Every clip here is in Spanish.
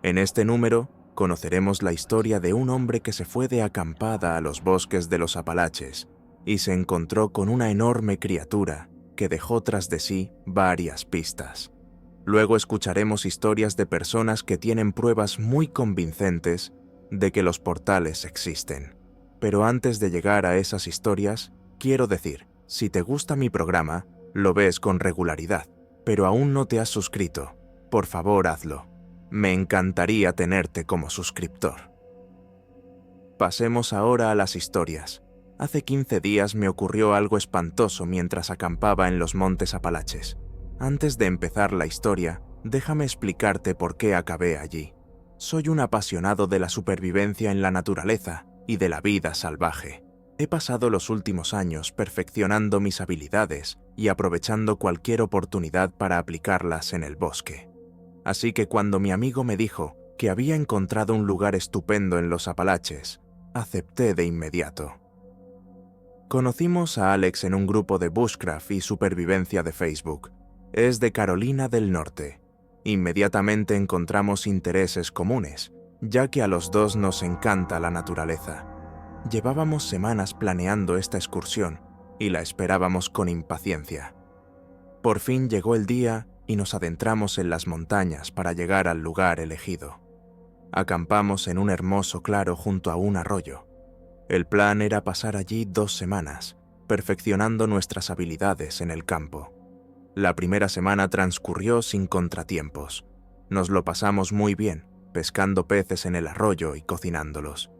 En este número conoceremos la historia de un hombre que se fue de acampada a los bosques de los Apalaches y se encontró con una enorme criatura que dejó tras de sí varias pistas. Luego escucharemos historias de personas que tienen pruebas muy convincentes de que los portales existen. Pero antes de llegar a esas historias, quiero decir, si te gusta mi programa, lo ves con regularidad, pero aún no te has suscrito, por favor hazlo. Me encantaría tenerte como suscriptor. Pasemos ahora a las historias. Hace 15 días me ocurrió algo espantoso mientras acampaba en los montes Apalaches. Antes de empezar la historia, déjame explicarte por qué acabé allí. Soy un apasionado de la supervivencia en la naturaleza y de la vida salvaje. He pasado los últimos años perfeccionando mis habilidades y aprovechando cualquier oportunidad para aplicarlas en el bosque. Así que cuando mi amigo me dijo que había encontrado un lugar estupendo en los Apalaches, acepté de inmediato. Conocimos a Alex en un grupo de bushcraft y supervivencia de Facebook. Es de Carolina del Norte. Inmediatamente encontramos intereses comunes, ya que a los dos nos encanta la naturaleza. Llevábamos semanas planeando esta excursión y la esperábamos con impaciencia. Por fin llegó el día y nos adentramos en las montañas para llegar al lugar elegido. Acampamos en un hermoso claro junto a un arroyo. El plan era pasar allí 2 semanas, perfeccionando nuestras habilidades en el campo. La primera semana transcurrió sin contratiempos. Nos lo pasamos muy bien, pescando peces en el arroyo y cocinándolos.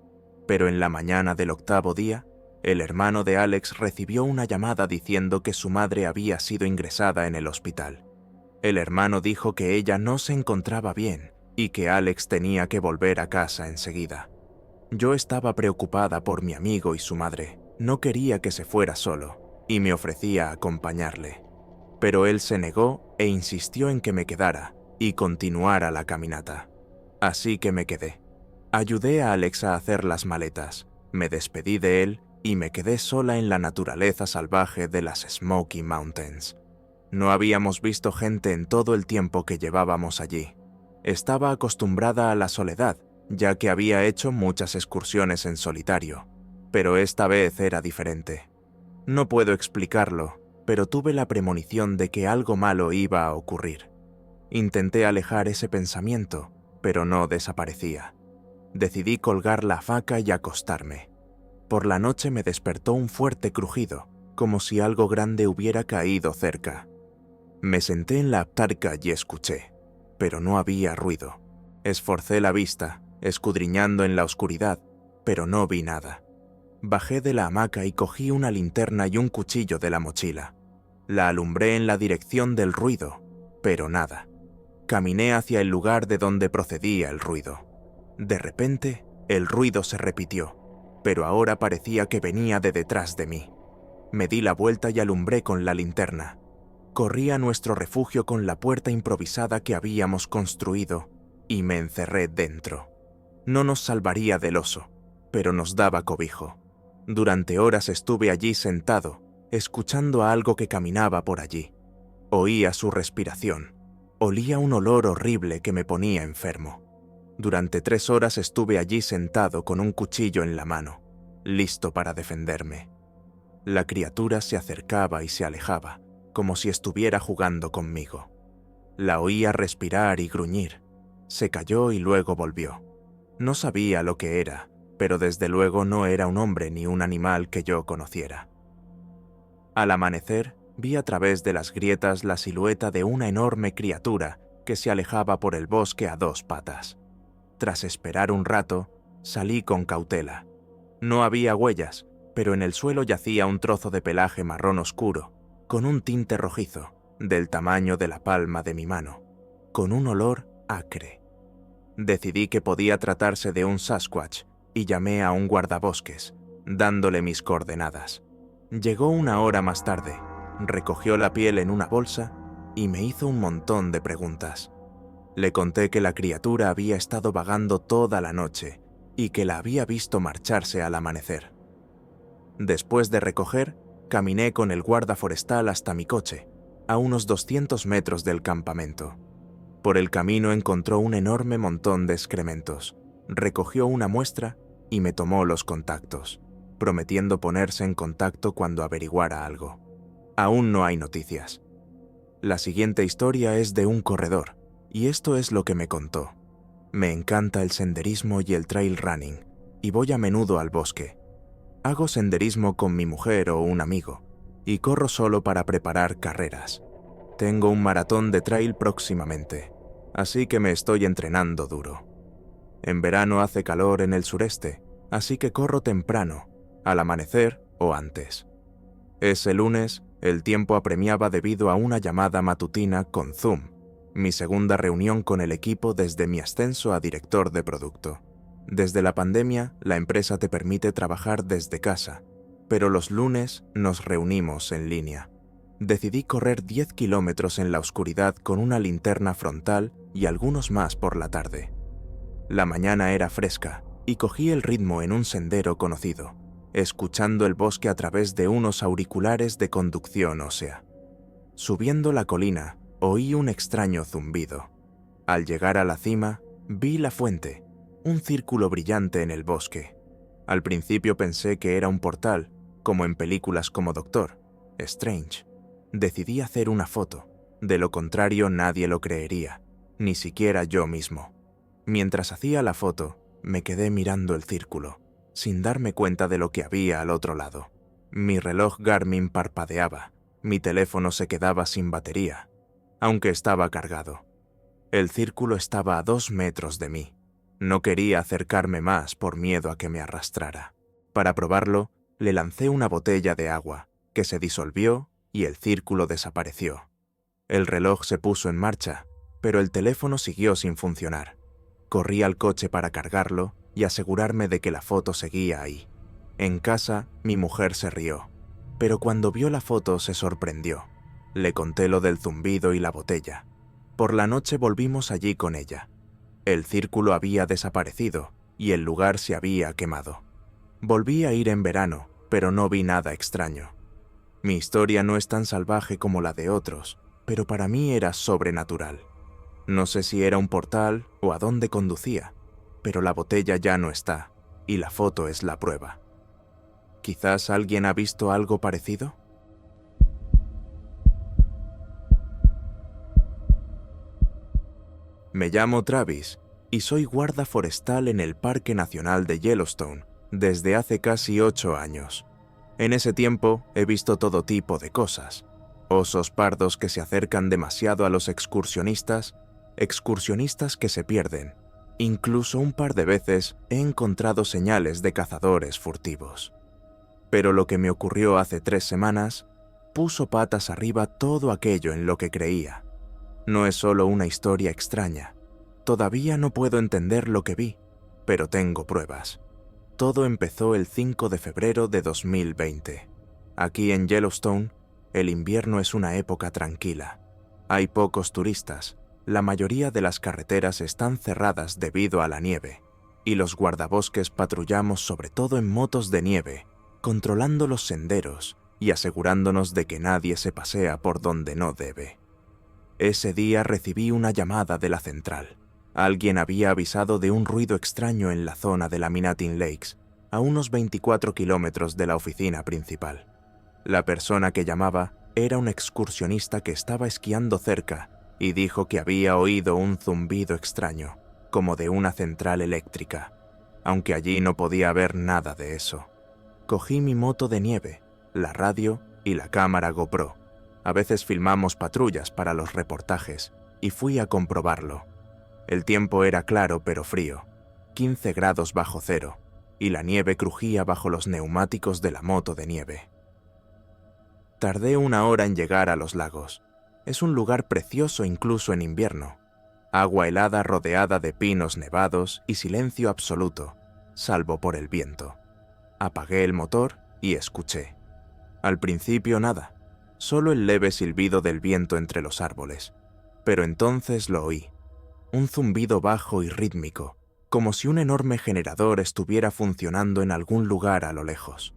Pero en la mañana del 8º día, el hermano de Alex recibió una llamada diciendo que su madre había sido ingresada en el hospital. El hermano dijo que ella no se encontraba bien y que Alex tenía que volver a casa enseguida. Yo estaba preocupada por mi amigo y su madre. No quería que se fuera solo y me ofrecía acompañarle. Pero él se negó e insistió en que me quedara y continuara la caminata. Así que me quedé. Ayudé a Alex a hacer las maletas, me despedí de él y me quedé sola en la naturaleza salvaje de las Smoky Mountains. No habíamos visto gente en todo el tiempo que llevábamos allí. Estaba acostumbrada a la soledad, ya que había hecho muchas excursiones en solitario, pero esta vez era diferente. No puedo explicarlo, pero tuve la premonición de que algo malo iba a ocurrir. Intenté alejar ese pensamiento, pero no desaparecía. Decidí colgar la faca y acostarme. Por la noche me despertó un fuerte crujido, como si algo grande hubiera caído cerca. Me senté en la haptarca y escuché, pero no había ruido. Esforcé la vista, escudriñando en la oscuridad, pero no vi nada. Bajé de la hamaca y cogí una linterna y un cuchillo de la mochila. La alumbré en la dirección del ruido, pero nada. Caminé hacia el lugar de donde procedía el ruido. De repente, el ruido se repitió, pero ahora parecía que venía de detrás de mí. Me di la vuelta y alumbré con la linterna. Corrí a nuestro refugio con la puerta improvisada que habíamos construido y me encerré dentro. No nos salvaría del oso, pero nos daba cobijo. Durante horas estuve allí sentado, escuchando a algo que caminaba por allí. Oía su respiración. Olía un olor horrible que me ponía enfermo. Durante 3 horas estuve allí sentado con un cuchillo en la mano, listo para defenderme. La criatura se acercaba y se alejaba, como si estuviera jugando conmigo. La oía respirar y gruñir. Se calló y luego volvió. No sabía lo que era, pero desde luego no era un hombre ni un animal que yo conociera. Al amanecer, vi a través de las grietas la silueta de una enorme criatura que se alejaba por el bosque a 2 patas. Tras esperar un rato, salí con cautela. No había huellas, pero en el suelo yacía un trozo de pelaje marrón oscuro, con un tinte rojizo, del tamaño de la palma de mi mano, con un olor acre. Decidí que podía tratarse de un Sasquatch y llamé a un guardabosques, dándole mis coordenadas. Llegó 1 hora más tarde, recogió la piel en una bolsa y me hizo un montón de preguntas. Le conté que la criatura había estado vagando toda la noche y que la había visto marcharse al amanecer. Después de recoger, caminé con el guarda forestal hasta mi coche, a unos 200 metros del campamento. Por el camino encontró un enorme montón de excrementos, recogió una muestra y me tomó los contactos, prometiendo ponerse en contacto cuando averiguara algo. Aún no hay noticias. La siguiente historia es de un corredor, y esto es lo que me contó. Me encanta el senderismo y el trail running, y voy a menudo al bosque. Hago senderismo con mi mujer o un amigo, y corro solo para preparar carreras. Tengo un maratón de trail próximamente, así que me estoy entrenando duro. En verano hace calor en el sureste, así que corro temprano, al amanecer o antes. Ese lunes, el tiempo apremiaba debido a una llamada matutina con Zoom, mi segunda reunión con el equipo desde mi ascenso a director de producto. Desde la pandemia, la empresa te permite trabajar desde casa, pero los lunes nos reunimos en línea. Decidí correr 10 kilómetros en la oscuridad con una linterna frontal y algunos más por la tarde. La mañana era fresca y cogí el ritmo en un sendero conocido, escuchando el bosque a través de unos auriculares de conducción ósea. Subiendo la colina, oí un extraño zumbido. Al llegar a la cima, vi la fuente, un círculo brillante en el bosque. Al principio pensé que era un portal, como en películas como Doctor Strange. Decidí hacer una foto, de lo contrario nadie lo creería, ni siquiera yo mismo. Mientras hacía la foto, me quedé mirando el círculo, sin darme cuenta de lo que había al otro lado. Mi reloj Garmin parpadeaba, mi teléfono se quedaba sin batería, aunque estaba cargado. El círculo estaba a 2 metros de mí. No quería acercarme más por miedo a que me arrastrara. Para probarlo, le lancé una botella de agua, que se disolvió y el círculo desapareció. El reloj se puso en marcha, pero el teléfono siguió sin funcionar. Corrí al coche para cargarlo y asegurarme de que la foto seguía ahí. En casa, mi mujer se rió, pero cuando vio la foto se sorprendió. Le conté lo del zumbido y la botella. Por la noche volvimos allí con ella. El círculo había desaparecido y el lugar se había quemado. Volví a ir en verano, pero no vi nada extraño. Mi historia no es tan salvaje como la de otros, pero para mí era sobrenatural. No sé si era un portal o a dónde conducía, pero la botella ya no está, y la foto es la prueba. ¿Quizás alguien ha visto algo parecido? Me llamo Travis y soy guarda forestal en el Parque Nacional de Yellowstone desde hace casi 8 años. En ese tiempo he visto todo tipo de cosas. Osos pardos que se acercan demasiado a los excursionistas que se pierden. Incluso un par de veces he encontrado señales de cazadores furtivos. Pero lo que me ocurrió hace 3 semanas puso patas arriba todo aquello en lo que creía. No es solo una historia extraña. Todavía no puedo entender lo que vi, pero tengo pruebas. Todo empezó el 5 de febrero de 2020. Aquí en Yellowstone, el invierno es una época tranquila. Hay pocos turistas, la mayoría de las carreteras están cerradas debido a la nieve, y los guardabosques patrullamos sobre todo en motos de nieve, controlando los senderos y asegurándonos de que nadie se pasea por donde no debe. Ese día recibí una llamada de la central. Alguien había avisado de un ruido extraño en la zona de la Minatin Lakes, a unos 24 kilómetros de la oficina principal. La persona que llamaba era un excursionista que estaba esquiando cerca y dijo que había oído un zumbido extraño, como de una central eléctrica, aunque allí no podía haber nada de eso. Cogí mi moto de nieve, la radio y la cámara GoPro. A veces filmamos patrullas para los reportajes y fui a comprobarlo. El tiempo era claro pero frío, 15 grados bajo cero, y la nieve crujía bajo los neumáticos de la moto de nieve. Tardé 1 hora en llegar a los lagos. Es un lugar precioso incluso en invierno. Agua helada rodeada de pinos nevados y silencio absoluto, salvo por el viento. Apagué el motor y escuché. Al principio nada, solo el leve silbido del viento entre los árboles. Pero entonces lo oí. Un zumbido bajo y rítmico, como si un enorme generador estuviera funcionando en algún lugar a lo lejos.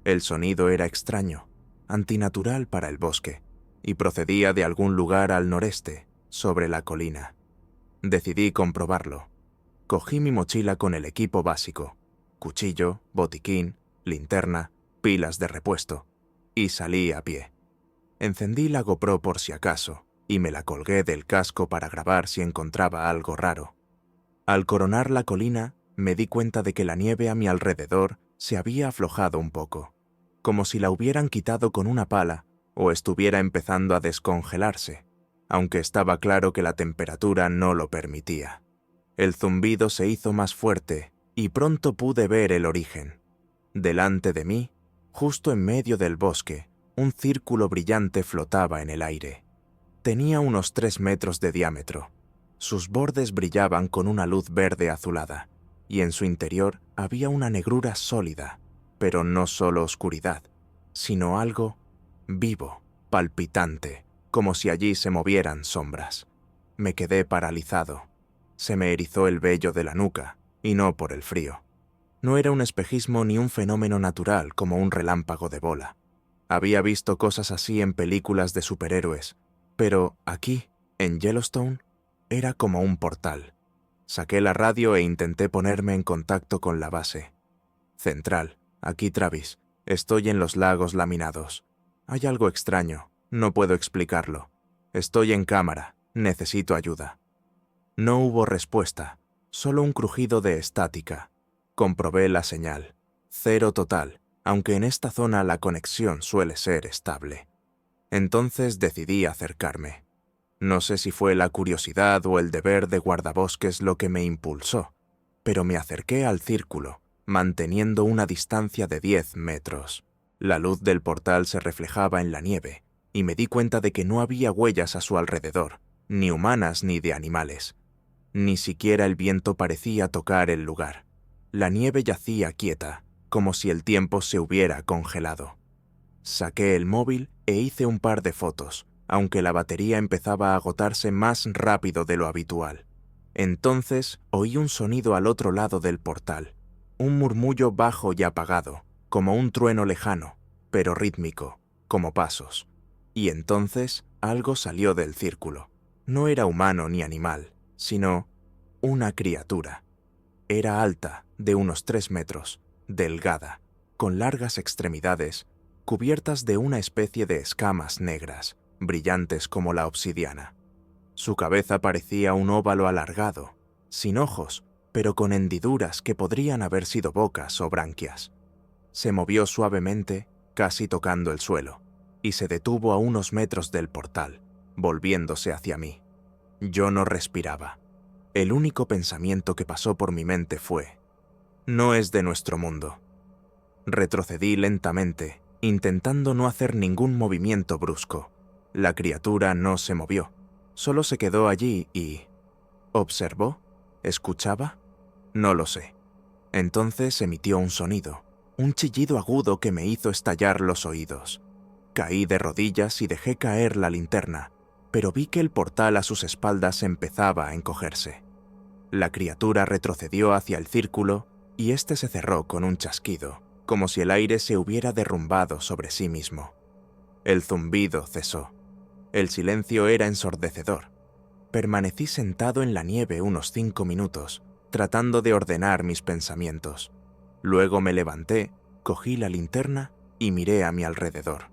El sonido era extraño, antinatural para el bosque, y procedía de algún lugar al noreste, sobre la colina. Decidí comprobarlo. Cogí mi mochila con el equipo básico: cuchillo, botiquín, linterna, pilas de repuesto, y salí a pie. Encendí la GoPro por si acaso, y me la colgué del casco para grabar si encontraba algo raro. Al coronar la colina, me di cuenta de que la nieve a mi alrededor se había aflojado un poco, como si la hubieran quitado con una pala o estuviera empezando a descongelarse, aunque estaba claro que la temperatura no lo permitía. El zumbido se hizo más fuerte y pronto pude ver el origen. Delante de mí, justo en medio del bosque, un círculo brillante flotaba en el aire. Tenía unos 3 metros de diámetro. Sus bordes brillaban con una luz verde azulada, y en su interior había una negrura sólida, pero no solo oscuridad, sino algo vivo, palpitante, como si allí se movieran sombras. Me quedé paralizado. Se me erizó el vello de la nuca, y no por el frío. No era un espejismo ni un fenómeno natural como un relámpago de bola. Había visto cosas así en películas de superhéroes, pero aquí, en Yellowstone, era como un portal. Saqué la radio e intenté ponerme en contacto con la base. Central, aquí Travis. Estoy en los lagos laminados. Hay algo extraño, no puedo explicarlo. Estoy en cámara, necesito ayuda. No hubo respuesta, solo un crujido de estática. Comprobé la señal. 0 total, aunque en esta zona la conexión suele ser estable. Entonces decidí acercarme. No sé si fue la curiosidad o el deber de guardabosques lo que me impulsó, pero me acerqué al círculo, manteniendo una distancia de 10 metros. La luz del portal se reflejaba en la nieve, y me di cuenta de que no había huellas a su alrededor, ni humanas ni de animales. Ni siquiera el viento parecía tocar el lugar. La nieve yacía quieta, como si el tiempo se hubiera congelado. Saqué el móvil e hice un par de fotos, aunque la batería empezaba a agotarse más rápido de lo habitual. Entonces oí un sonido al otro lado del portal, un murmullo bajo y apagado, como un trueno lejano, pero rítmico, como pasos. Y entonces algo salió del círculo. No era humano ni animal, sino una criatura. Era alta, de unos 3 metros, delgada, con largas extremidades, cubiertas de una especie de escamas negras, brillantes como la obsidiana. Su cabeza parecía un óvalo alargado, sin ojos, pero con hendiduras que podrían haber sido bocas o branquias. Se movió suavemente, casi tocando el suelo, y se detuvo a unos metros del portal, volviéndose hacia mí. Yo no respiraba. El único pensamiento que pasó por mi mente fue: no es de nuestro mundo. Retrocedí lentamente, intentando no hacer ningún movimiento brusco. La criatura no se movió, solo se quedó allí y... ¿observó? ¿Escuchaba? No lo sé. Entonces emitió un sonido, un chillido agudo que me hizo estallar los oídos. Caí de rodillas y dejé caer la linterna, pero vi que el portal a sus espaldas empezaba a encogerse. La criatura retrocedió hacia el círculo y este se cerró con un chasquido, como si el aire se hubiera derrumbado sobre sí mismo. El zumbido cesó. El silencio era ensordecedor. Permanecí sentado en la nieve unos 5 minutos, tratando de ordenar mis pensamientos. Luego me levanté, cogí la linterna y miré a mi alrededor.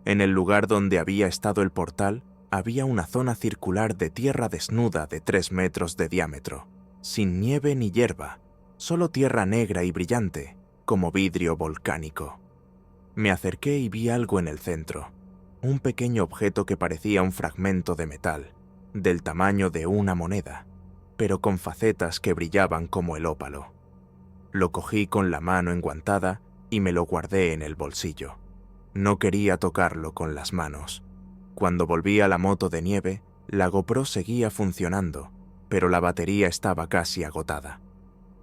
En el lugar donde había estado el portal, había una zona circular de tierra desnuda de 3 metros de diámetro, sin nieve ni hierba, solo tierra negra y brillante, como vidrio volcánico. Me acerqué y vi algo en el centro, un pequeño objeto que parecía un fragmento de metal, del tamaño de una moneda, pero con facetas que brillaban como el ópalo. Lo cogí con la mano enguantada y me lo guardé en el bolsillo. No quería tocarlo con las manos. Cuando volví a la moto de nieve, la GoPro seguía funcionando, pero la batería estaba casi agotada.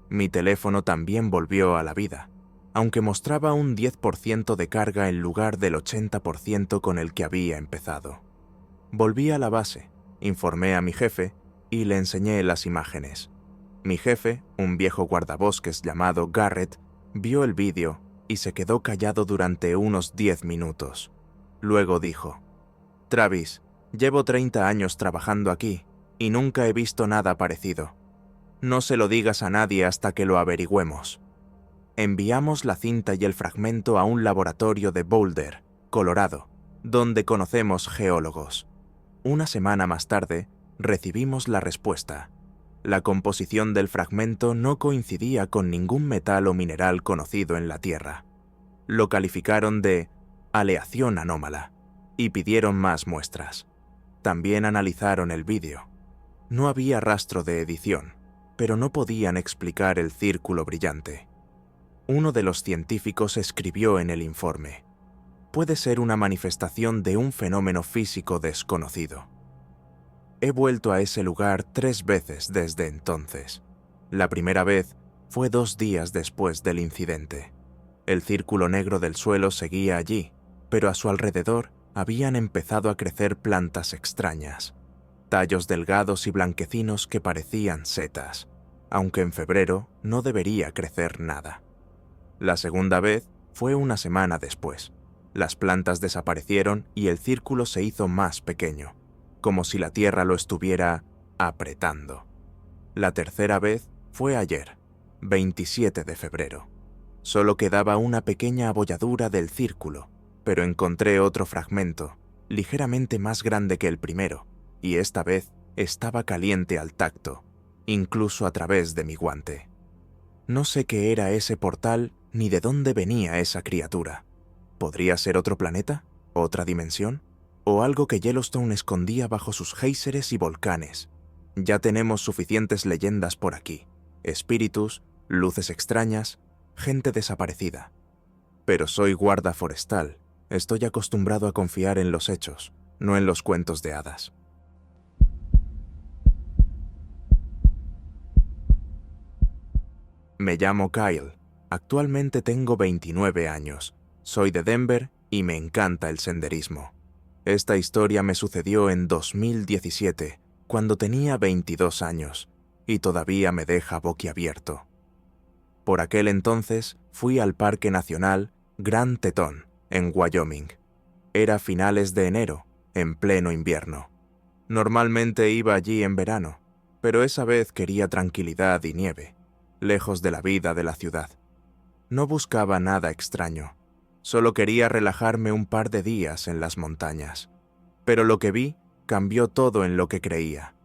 Mi teléfono también volvió a la vida, aunque mostraba un 10% de carga en lugar del 80% con el que había empezado. Volví a la base, informé a mi jefe y le enseñé las imágenes. Mi jefe, un viejo guardabosques llamado Garrett, vio el vídeo y se quedó callado durante unos 10 minutos. Luego dijo: «Travis, llevo 30 años trabajando aquí y nunca he visto nada parecido. No se lo digas a nadie hasta que lo averigüemos. Enviamos la cinta y el fragmento a un laboratorio de Boulder, Colorado, donde conocemos geólogos. Una semana más tarde, recibimos la respuesta. La composición del fragmento no coincidía con ningún metal o mineral conocido en la Tierra. Lo calificaron de aleación anómala y pidieron más muestras. También analizaron el vídeo. No había rastro de edición, pero no podían explicar el círculo brillante. Uno de los científicos escribió en el informe: puede ser una manifestación de un fenómeno físico desconocido. He vuelto a ese lugar 3 veces desde entonces. La primera vez fue 2 días después del incidente. El círculo negro del suelo seguía allí, pero a su alrededor habían empezado a crecer plantas extrañas, tallos delgados y blanquecinos que parecían setas, aunque en febrero no debería crecer nada. La segunda vez fue una semana después. Las plantas desaparecieron y el círculo se hizo más pequeño, como si la Tierra lo estuviera apretando. La tercera vez fue ayer, 27 de febrero. Solo quedaba una pequeña abolladura del círculo, pero encontré otro fragmento, ligeramente más grande que el primero, y esta vez estaba caliente al tacto, incluso a través de mi guante. No sé qué era ese portal ni de dónde venía esa criatura. ¿Podría ser otro planeta? ¿Otra dimensión? ¿O algo que Yellowstone escondía bajo sus géiseres y volcanes? Ya tenemos suficientes leyendas por aquí. Espíritus, luces extrañas, gente desaparecida. Pero soy guarda forestal. Estoy acostumbrado a confiar en los hechos, no en los cuentos de hadas. Me llamo Kyle. Actualmente tengo 29 años. Soy de Denver y me encanta el senderismo. Esta historia me sucedió en 2017, cuando tenía 22 años, y todavía me deja boquiabierto. Por aquel entonces fui al Parque Nacional Grand Teton, en Wyoming. Era finales de enero, en pleno invierno. Normalmente iba allí en verano, pero esa vez quería tranquilidad y nieve, lejos de la vida de la ciudad. No buscaba nada extraño, solo quería relajarme un par de días en las montañas. Pero lo que vi cambió todo en lo que creía.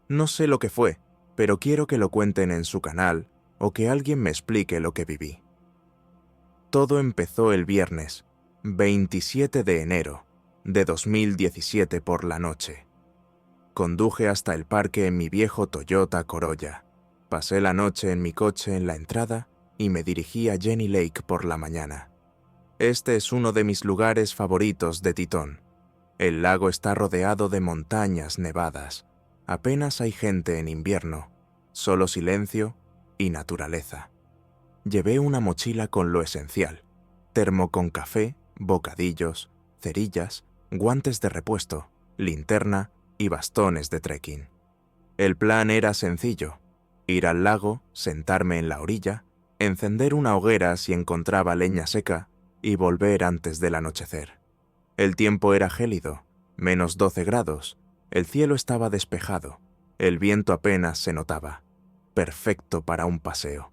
No sé lo que fue, pero quiero que lo cuenten en su canal o que alguien me explique lo que viví. Todo empezó el viernes, 27 de enero de 2017 por la noche. Conduje hasta el parque en mi viejo Toyota Corolla. Pasé la noche en mi coche en la entrada y me dirigí a Jenny Lake por la mañana. Este es uno de mis lugares favoritos de Teton. El lago está rodeado de montañas nevadas. Apenas hay gente en invierno, solo silencio y naturaleza. Llevé una mochila con lo esencial: termo con café, bocadillos, cerillas, guantes de repuesto, linterna y bastones de trekking. El plan era sencillo: ir al lago, sentarme en la orilla, encender una hoguera si encontraba leña seca y volver antes del anochecer. El tiempo era gélido, menos 12 grados, el cielo estaba despejado, el viento apenas se notaba. Perfecto para un paseo.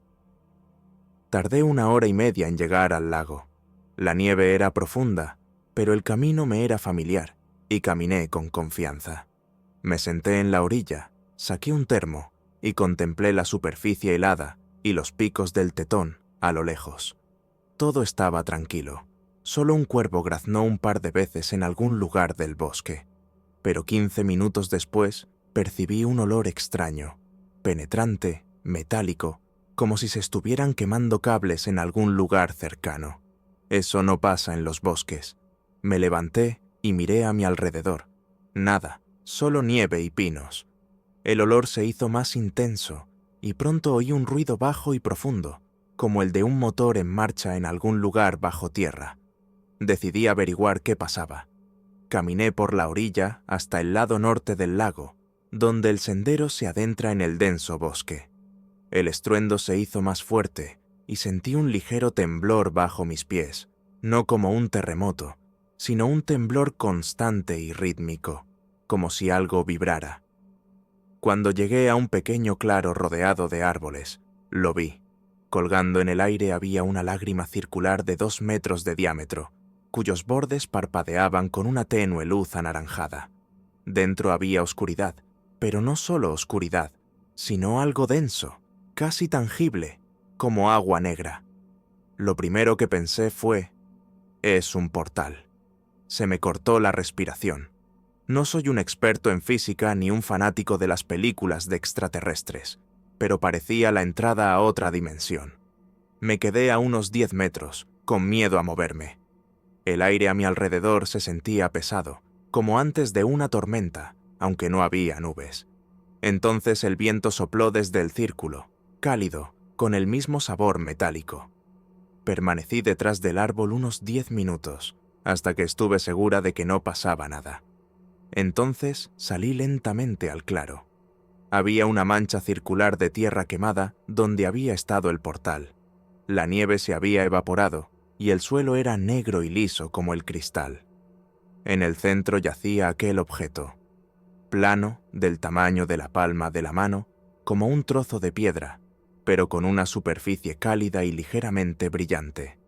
Tardé 1 hora y media en llegar al lago. La nieve era profunda, pero el camino me era familiar y caminé con confianza. Me senté en la orilla, saqué un termo y contemplé la superficie helada y los picos del Tetón a lo lejos. Todo estaba tranquilo. Solo un cuervo graznó un par de veces en algún lugar del bosque. Pero 15 minutos después percibí un olor extraño, penetrante, metálico, como si se estuvieran quemando cables en algún lugar cercano. Eso no pasa en los bosques. Me levanté y miré a mi alrededor. Nada, solo nieve y pinos. El olor se hizo más intenso y pronto oí un ruido bajo y profundo, como el de un motor en marcha en algún lugar bajo tierra. Decidí averiguar qué pasaba. Caminé por la orilla hasta el lado norte del lago, donde el sendero se adentra en el denso bosque. El estruendo se hizo más fuerte y sentí un ligero temblor bajo mis pies, no como un terremoto, sino un temblor constante y rítmico, como si algo vibrara. Cuando llegué a un pequeño claro rodeado de árboles, lo vi. Colgando en el aire había una lágrima circular de 2 metros de diámetro, cuyos bordes parpadeaban con una tenue luz anaranjada. Dentro había oscuridad, pero no solo oscuridad, sino algo denso, casi tangible, como agua negra. Lo primero que pensé fue: es un portal. Se me cortó la respiración. No soy un experto en física ni un fanático de las películas de extraterrestres, pero parecía la entrada a otra dimensión. Me quedé a unos 10 metros, con miedo a moverme. El aire a mi alrededor se sentía pesado, como antes de una tormenta, aunque no había nubes. Entonces el viento sopló desde el círculo, cálido, con el mismo sabor metálico. Permanecí detrás del árbol unos 10 minutos, hasta que estuve segura de que no pasaba nada. Entonces salí lentamente al claro. Había una mancha circular de tierra quemada donde había estado el portal. La nieve se había evaporado y el suelo era negro y liso como el cristal. En el centro yacía aquel objeto, plano, del tamaño de la palma de la mano, como un trozo de piedra, pero con una superficie cálida y ligeramente brillante.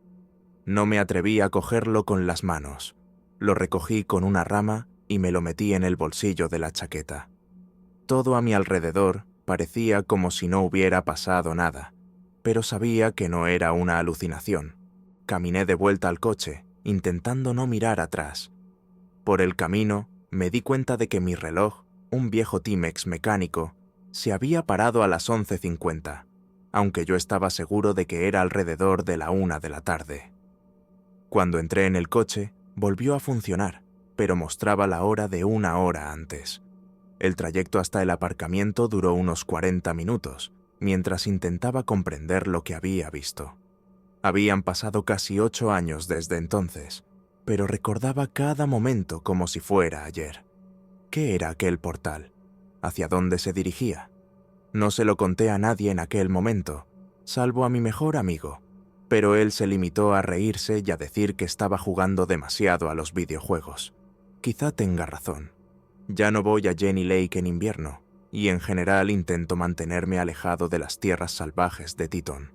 No me atreví a cogerlo con las manos. Lo recogí con una rama y me lo metí en el bolsillo de la chaqueta. Todo a mi alrededor parecía como si no hubiera pasado nada, pero sabía que no era una alucinación. Caminé de vuelta al coche, intentando no mirar atrás. Por el camino, me di cuenta de que mi reloj, un viejo Timex mecánico, se había parado a las 11:50, aunque yo estaba seguro de que era alrededor de la 1 de la tarde. Cuando entré en el coche, volvió a funcionar, pero mostraba la hora de 1 hora antes. El trayecto hasta el aparcamiento duró unos 40 minutos, mientras intentaba comprender lo que había visto. Habían pasado casi 8 años desde entonces, pero recordaba cada momento como si fuera ayer. ¿Qué era aquel portal? ¿Hacia dónde se dirigía? No se lo conté a nadie en aquel momento, salvo a mi mejor amigo, pero él se limitó a reírse y a decir que estaba jugando demasiado a los videojuegos. Quizá tenga razón. Ya no voy a Jenny Lake en invierno, y en general intento mantenerme alejado de las tierras salvajes de Teton.